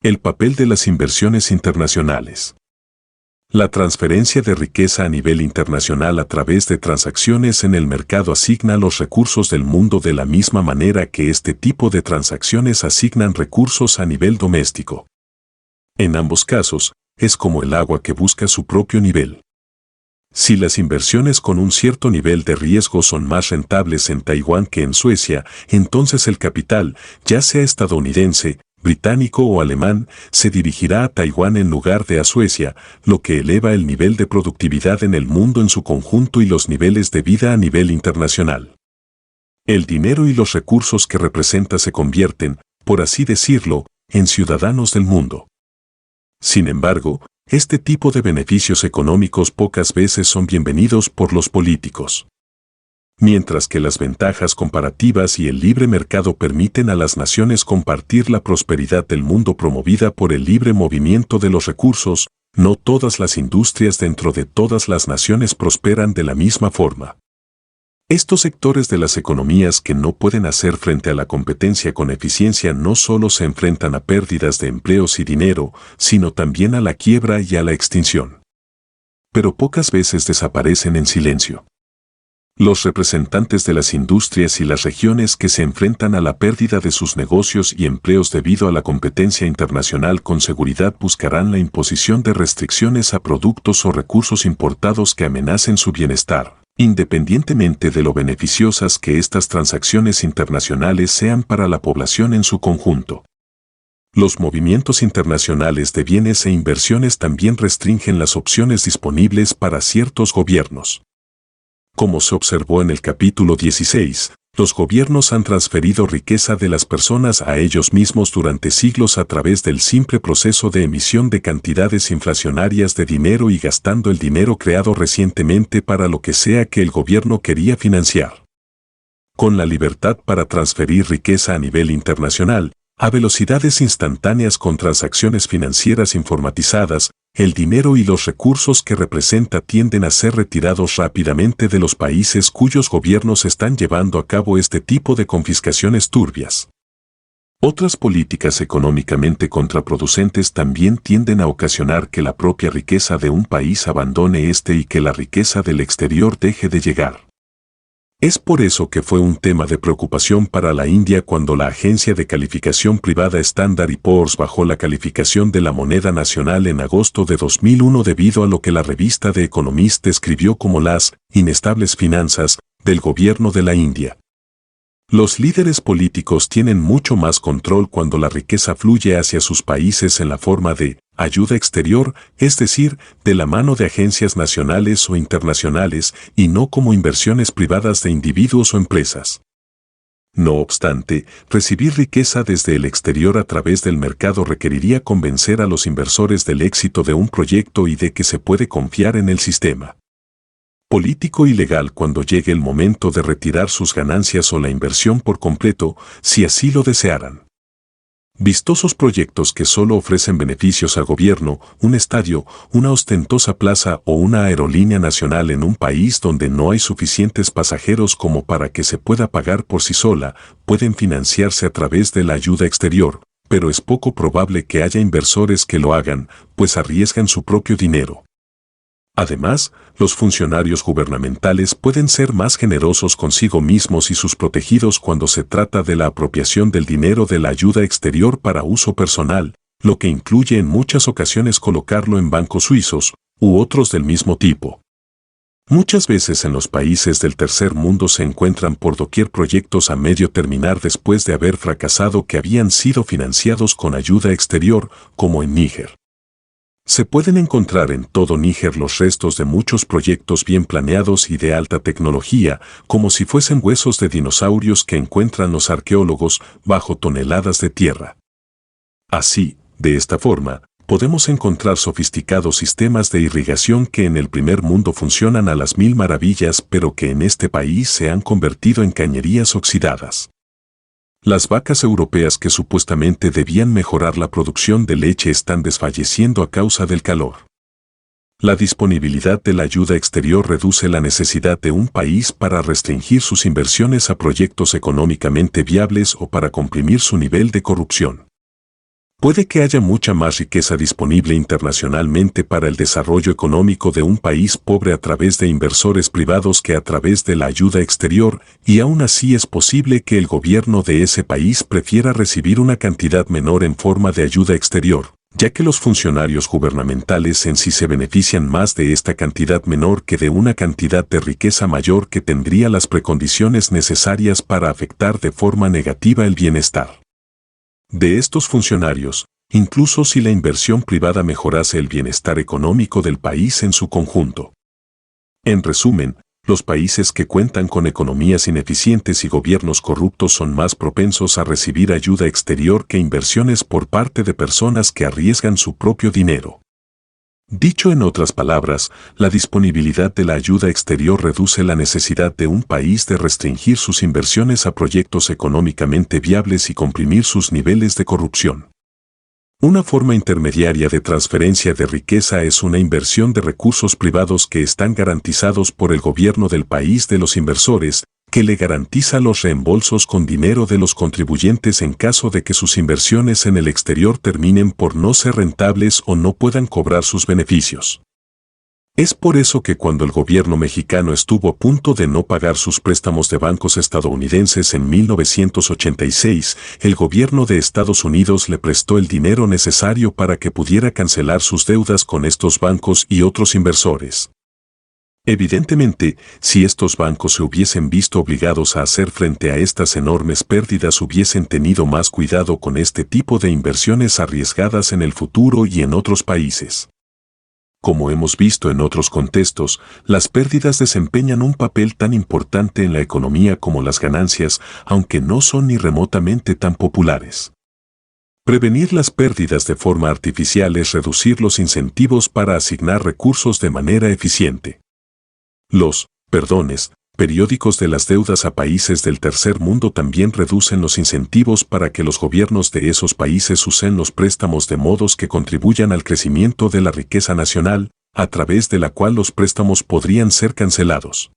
El papel de las inversiones internacionales. La transferencia de riqueza a nivel internacional a través de transacciones en el mercado asigna los recursos del mundo de la misma manera que este tipo de transacciones asignan recursos a nivel doméstico. En ambos casos, es como el agua que busca su propio nivel. Si las inversiones con un cierto nivel de riesgo son más rentables en Taiwán que en Suecia, entonces el capital, ya sea estadounidense, británico o alemán, se dirigirá a Taiwán en lugar de a Suecia, lo que eleva el nivel de productividad en el mundo en su conjunto y los niveles de vida a nivel internacional. El dinero y los recursos que representa se convierten, por así decirlo, en ciudadanos del mundo. Sin embargo, este tipo de beneficios económicos pocas veces son bienvenidos por los políticos. Mientras que las ventajas comparativas y el libre mercado permiten a las naciones compartir la prosperidad del mundo promovida por el libre movimiento de los recursos, no todas las industrias dentro de todas las naciones prosperan de la misma forma. Estos sectores de las economías que no pueden hacer frente a la competencia con eficiencia no solo se enfrentan a pérdidas de empleos y dinero, sino también a la quiebra y a la extinción. Pero pocas veces desaparecen en silencio. Los representantes de las industrias y las regiones que se enfrentan a la pérdida de sus negocios y empleos debido a la competencia internacional con seguridad buscarán la imposición de restricciones a productos o recursos importados que amenacen su bienestar, independientemente de lo beneficiosas que estas transacciones internacionales sean para la población en su conjunto. Los movimientos internacionales de bienes e inversiones también restringen las opciones disponibles para ciertos gobiernos. Como se observó en el capítulo 16, los gobiernos han transferido riqueza de las personas a ellos mismos durante siglos a través del simple proceso de emisión de cantidades inflacionarias de dinero y gastando el dinero creado recientemente para lo que sea que el gobierno quería financiar. Con la libertad para transferir riqueza a nivel internacional, a velocidades instantáneas con transacciones financieras informatizadas, el dinero y los recursos que representa tienden a ser retirados rápidamente de los países cuyos gobiernos están llevando a cabo este tipo de confiscaciones turbias. Otras políticas económicamente contraproducentes también tienden a ocasionar que la propia riqueza de un país abandone este y que la riqueza del exterior deje de llegar. Es por eso que fue un tema de preocupación para la India cuando la agencia de calificación privada Standard & Poor's bajó la calificación de la moneda nacional en agosto de 2001 debido a lo que la revista The Economist describió como las inestables finanzas del gobierno de la India. Los líderes políticos tienen mucho más control cuando la riqueza fluye hacia sus países en la forma de ayuda exterior, es decir, de la mano de agencias nacionales o internacionales y no como inversiones privadas de individuos o empresas. No obstante, recibir riqueza desde el exterior a través del mercado requeriría convencer a los inversores del éxito de un proyecto y de que se puede confiar en el sistema político y legal cuando llegue el momento de retirar sus ganancias o la inversión por completo, si así lo desearan. Vistosos proyectos que solo ofrecen beneficios al gobierno, un estadio, una ostentosa plaza o una aerolínea nacional en un país donde no hay suficientes pasajeros como para que se pueda pagar por sí sola, pueden financiarse a través de la ayuda exterior, pero es poco probable que haya inversores que lo hagan, pues arriesgan su propio dinero. Además, los funcionarios gubernamentales pueden ser más generosos consigo mismos y sus protegidos cuando se trata de la apropiación del dinero de la ayuda exterior para uso personal, lo que incluye en muchas ocasiones colocarlo en bancos suizos u otros del mismo tipo. Muchas veces en los países del tercer mundo se encuentran por doquier proyectos a medio terminar después de haber fracasado que habían sido financiados con ayuda exterior, como en Níger. Se pueden encontrar en todo Níger los restos de muchos proyectos bien planeados y de alta tecnología, como si fuesen huesos de dinosaurios que encuentran los arqueólogos bajo toneladas de tierra. Así, de esta forma, podemos encontrar sofisticados sistemas de irrigación que en el primer mundo funcionan a las mil maravillas, pero que en este país se han convertido en cañerías oxidadas. Las vacas europeas que supuestamente debían mejorar la producción de leche están desfalleciendo a causa del calor. La disponibilidad de la ayuda exterior reduce la necesidad de un país para restringir sus inversiones a proyectos económicamente viables o para comprimir su nivel de corrupción. Puede que haya mucha más riqueza disponible internacionalmente para el desarrollo económico de un país pobre a través de inversores privados que a través de la ayuda exterior, y aún así es posible que el gobierno de ese país prefiera recibir una cantidad menor en forma de ayuda exterior, ya que los funcionarios gubernamentales en sí se benefician más de esta cantidad menor que de una cantidad de riqueza mayor que tendría las precondiciones necesarias para afectar de forma negativa el bienestar de estos funcionarios, incluso si la inversión privada mejorase el bienestar económico del país en su conjunto. En resumen, los países que cuentan con economías ineficientes y gobiernos corruptos son más propensos a recibir ayuda exterior que inversiones por parte de personas que arriesgan su propio dinero. Dicho en otras palabras, la disponibilidad de la ayuda exterior reduce la necesidad de un país de restringir sus inversiones a proyectos económicamente viables y comprimir sus niveles de corrupción. Una forma intermediaria de transferencia de riqueza es una inversión de recursos privados que están garantizados por el gobierno del país de los inversores, que le garantiza los reembolsos con dinero de los contribuyentes en caso de que sus inversiones en el exterior terminen por no ser rentables o no puedan cobrar sus beneficios. Es por eso que cuando el gobierno mexicano estuvo a punto de no pagar sus préstamos de bancos estadounidenses en 1986, el gobierno de Estados Unidos le prestó el dinero necesario para que pudiera cancelar sus deudas con estos bancos y otros inversores. Evidentemente, si estos bancos se hubiesen visto obligados a hacer frente a estas enormes pérdidas, hubiesen tenido más cuidado con este tipo de inversiones arriesgadas en el futuro y en otros países. Como hemos visto en otros contextos, las pérdidas desempeñan un papel tan importante en la economía como las ganancias, aunque no son ni remotamente tan populares. Prevenir las pérdidas de forma artificial es reducir los incentivos para asignar recursos de manera eficiente. Los perdones periódicos de las deudas a países del tercer mundo también reducen los incentivos para que los gobiernos de esos países usen los préstamos de modos que contribuyan al crecimiento de la riqueza nacional, a través de la cual los préstamos podrían ser cancelados.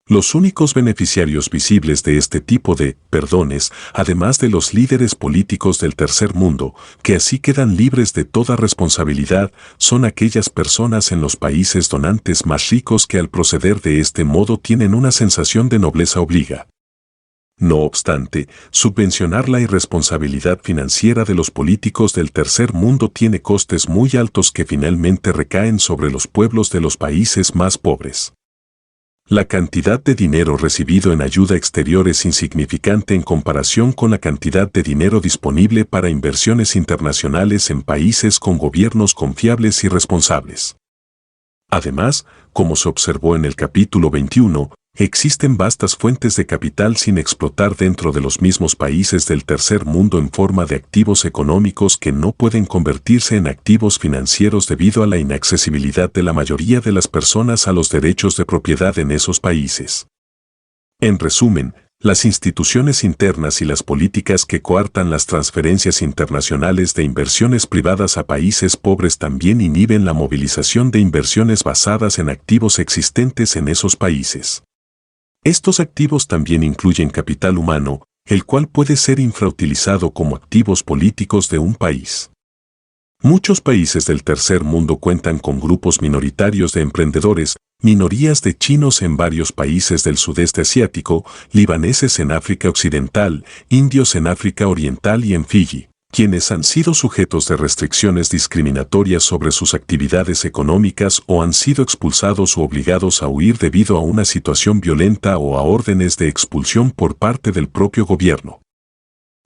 Los únicos beneficiarios visibles de este tipo de perdones, además de los líderes políticos del tercer mundo, que así quedan libres de toda responsabilidad, son aquellas personas en los países donantes más ricos que al proceder de este modo tienen una sensación de nobleza obliga. No obstante, subvencionar la irresponsabilidad financiera de los políticos del tercer mundo tiene costes muy altos que finalmente recaen sobre los pueblos de los países más pobres. La cantidad de dinero recibido en ayuda exterior es insignificante en comparación con la cantidad de dinero disponible para inversiones internacionales en países con gobiernos confiables y responsables. Además, como se observó en el capítulo 21, existen vastas fuentes de capital sin explotar dentro de los mismos países del tercer mundo en forma de activos económicos que no pueden convertirse en activos financieros debido a la inaccesibilidad de la mayoría de las personas a los derechos de propiedad en esos países. En resumen, las instituciones internas y las políticas que coartan las transferencias internacionales de inversiones privadas a países pobres también inhiben la movilización de inversiones basadas en activos existentes en esos países. Estos activos también incluyen capital humano, el cual puede ser infrautilizado como activos políticos de un país. Muchos países del tercer mundo cuentan con grupos minoritarios de emprendedores, minorías de chinos en varios países del sudeste asiático, libaneses en África Occidental, indios en África Oriental y en Fiyi, quienes han sido sujetos de restricciones discriminatorias sobre sus actividades económicas o han sido expulsados o obligados a huir debido a una situación violenta o a órdenes de expulsión por parte del propio gobierno.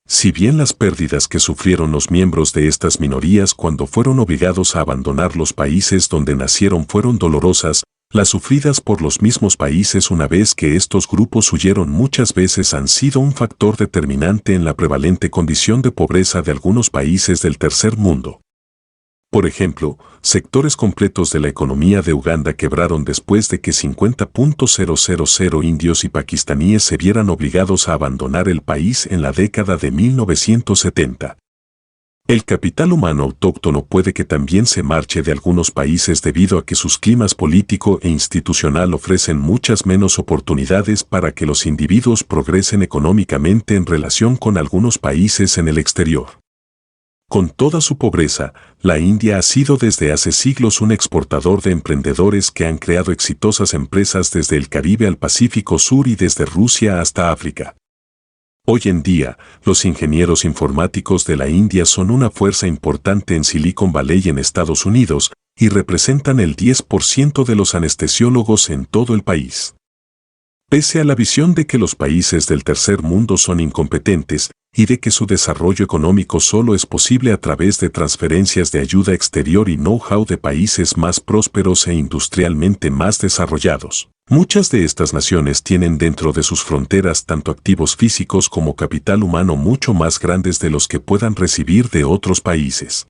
Si bien las pérdidas que sufrieron los miembros de estas minorías cuando fueron obligados a abandonar los países donde nacieron fueron dolorosas, las sufridas por los mismos países una vez que estos grupos huyeron muchas veces han sido un factor determinante en la prevalente condición de pobreza de algunos países del tercer mundo. Por ejemplo, sectores completos de la economía de Uganda quebraron después de que 50.000 indios y pakistaníes se vieran obligados a abandonar el país en la década de 1970. El capital humano autóctono puede que también se marche de algunos países debido a que sus climas político e institucional ofrecen muchas menos oportunidades para que los individuos progresen económicamente en relación con algunos países en el exterior. Con toda su pobreza, la India ha sido desde hace siglos un exportador de emprendedores que han creado exitosas empresas desde el Caribe al Pacífico Sur y desde Rusia hasta África. Hoy en día, los ingenieros informáticos de la India son una fuerza importante en Silicon Valley en Estados Unidos y representan el 10% de los anestesiólogos en todo el país. Pese a la visión de que los países del tercer mundo son incompetentes y de que su desarrollo económico solo es posible a través de transferencias de ayuda exterior y know-how de países más prósperos e industrialmente más desarrollados, muchas de estas naciones tienen dentro de sus fronteras tanto activos físicos como capital humano mucho más grandes de los que puedan recibir de otros países.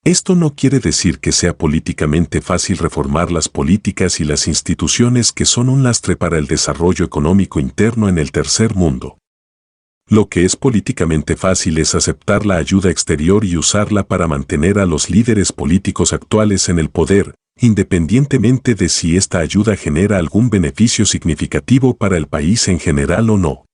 Esto no quiere decir que sea políticamente fácil reformar las políticas y las instituciones que son un lastre para el desarrollo económico interno en el tercer mundo. Lo que es políticamente fácil es aceptar la ayuda exterior y usarla para mantener a los líderes políticos actuales en el poder, independientemente de si esta ayuda genera algún beneficio significativo para el país en general o no.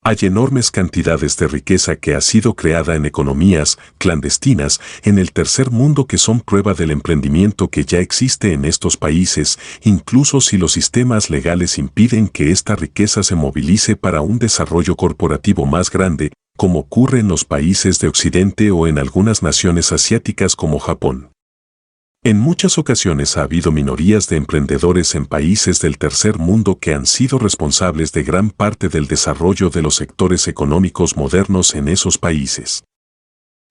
Hay enormes cantidades de riqueza que ha sido creada en economías clandestinas en el tercer mundo que son prueba del emprendimiento que ya existe en estos países, incluso si los sistemas legales impiden que esta riqueza se movilice para un desarrollo corporativo más grande, como ocurre en los países de Occidente o en algunas naciones asiáticas como Japón. En muchas ocasiones ha habido minorías de emprendedores en países del tercer mundo que han sido responsables de gran parte del desarrollo de los sectores económicos modernos en esos países.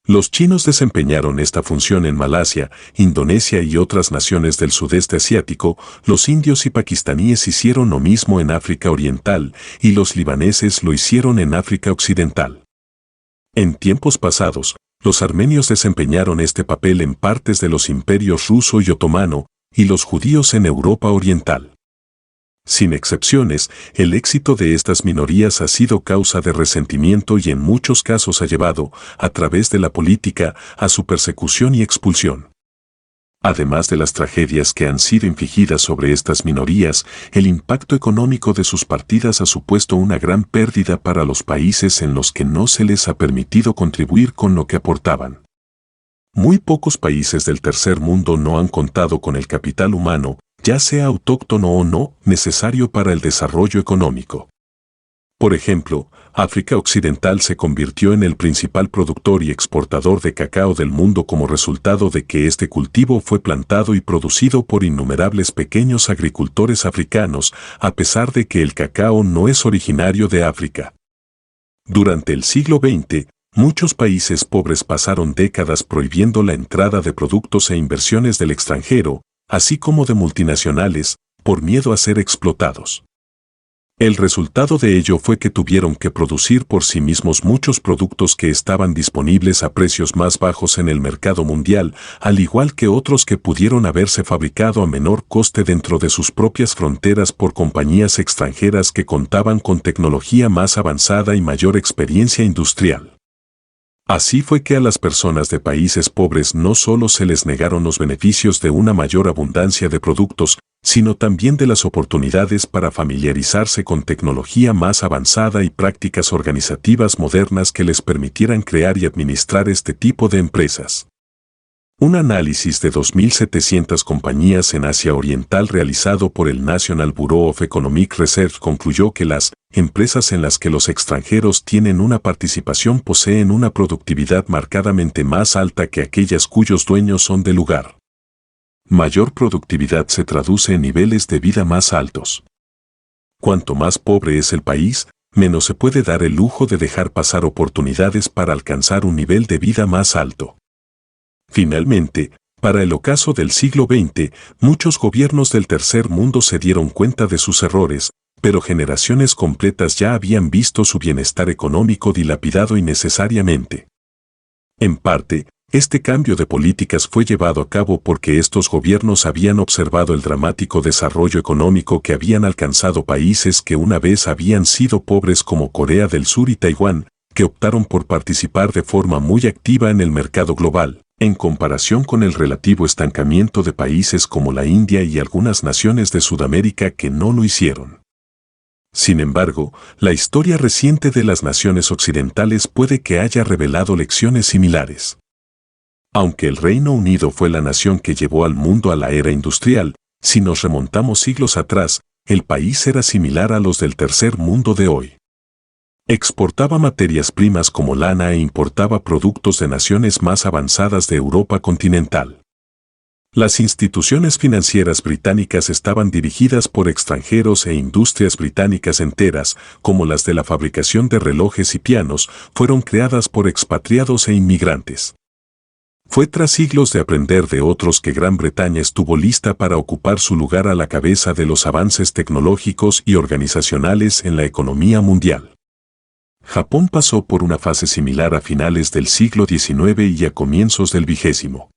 Los chinos desempeñaron esta función en Malasia, Indonesia y otras naciones del sudeste asiático, los indios y pakistaníes hicieron lo mismo en África Oriental y los libaneses lo hicieron en África Occidental. En tiempos pasados, los armenios desempeñaron este papel en partes de los imperios ruso y otomano, y los judíos en Europa Oriental. Sin excepciones, el éxito de estas minorías ha sido causa de resentimiento y en muchos casos ha llevado, a través de la política, a su persecución y expulsión. Además de las tragedias que han sido infligidas sobre estas minorías, el impacto económico de sus partidas ha supuesto una gran pérdida para los países en los que no se les ha permitido contribuir con lo que aportaban. Muy pocos países del tercer mundo no han contado con el capital humano, ya sea autóctono o no, necesario para el desarrollo económico. Por ejemplo, África Occidental se convirtió en el principal productor y exportador de cacao del mundo como resultado de que este cultivo fue plantado y producido por innumerables pequeños agricultores africanos, a pesar de que el cacao no es originario de África. Durante el siglo XX, muchos países pobres pasaron décadas prohibiendo la entrada de productos e inversiones del extranjero, así como de multinacionales, por miedo a ser explotados. El resultado de ello fue que tuvieron que producir por sí mismos muchos productos que estaban disponibles a precios más bajos en el mercado mundial, al igual que otros que pudieron haberse fabricado a menor coste dentro de sus propias fronteras por compañías extranjeras que contaban con tecnología más avanzada y mayor experiencia industrial. Así fue que a las personas de países pobres no solo se les negaron los beneficios de una mayor abundancia de productos, sino también de las oportunidades para familiarizarse con tecnología más avanzada y prácticas organizativas modernas que les permitieran crear y administrar este tipo de empresas. Un análisis de 2.700 compañías en Asia Oriental realizado por el National Bureau of Economic Research concluyó que las empresas en las que los extranjeros tienen una participación poseen una productividad marcadamente más alta que aquellas cuyos dueños son del lugar. Mayor productividad se traduce en niveles de vida más altos. Cuanto más pobre es el país, menos se puede dar el lujo de dejar pasar oportunidades para alcanzar un nivel de vida más alto. Finalmente, para el ocaso del siglo XX, muchos gobiernos del tercer mundo se dieron cuenta de sus errores, pero generaciones completas ya habían visto su bienestar económico dilapidado innecesariamente. En parte, este cambio de políticas fue llevado a cabo porque estos gobiernos habían observado el dramático desarrollo económico que habían alcanzado países que una vez habían sido pobres como Corea del Sur y Taiwán, que optaron por participar de forma muy activa en el mercado global, en comparación con el relativo estancamiento de países como la India y algunas naciones de Sudamérica que no lo hicieron. Sin embargo, la historia reciente de las naciones occidentales puede que haya revelado lecciones similares. Aunque el Reino Unido fue la nación que llevó al mundo a la era industrial, si nos remontamos siglos atrás, el país era similar a los del tercer mundo de hoy. Exportaba materias primas como lana e importaba productos de naciones más avanzadas de Europa continental. Las instituciones financieras británicas estaban dirigidas por extranjeros e industrias británicas enteras, como las de la fabricación de relojes y pianos, fueron creadas por expatriados e inmigrantes. Fue tras siglos de aprender de otros que Gran Bretaña estuvo lista para ocupar su lugar a la cabeza de los avances tecnológicos y organizacionales en la economía mundial. Japón pasó por una fase similar a finales del siglo XIX y a comienzos del XX.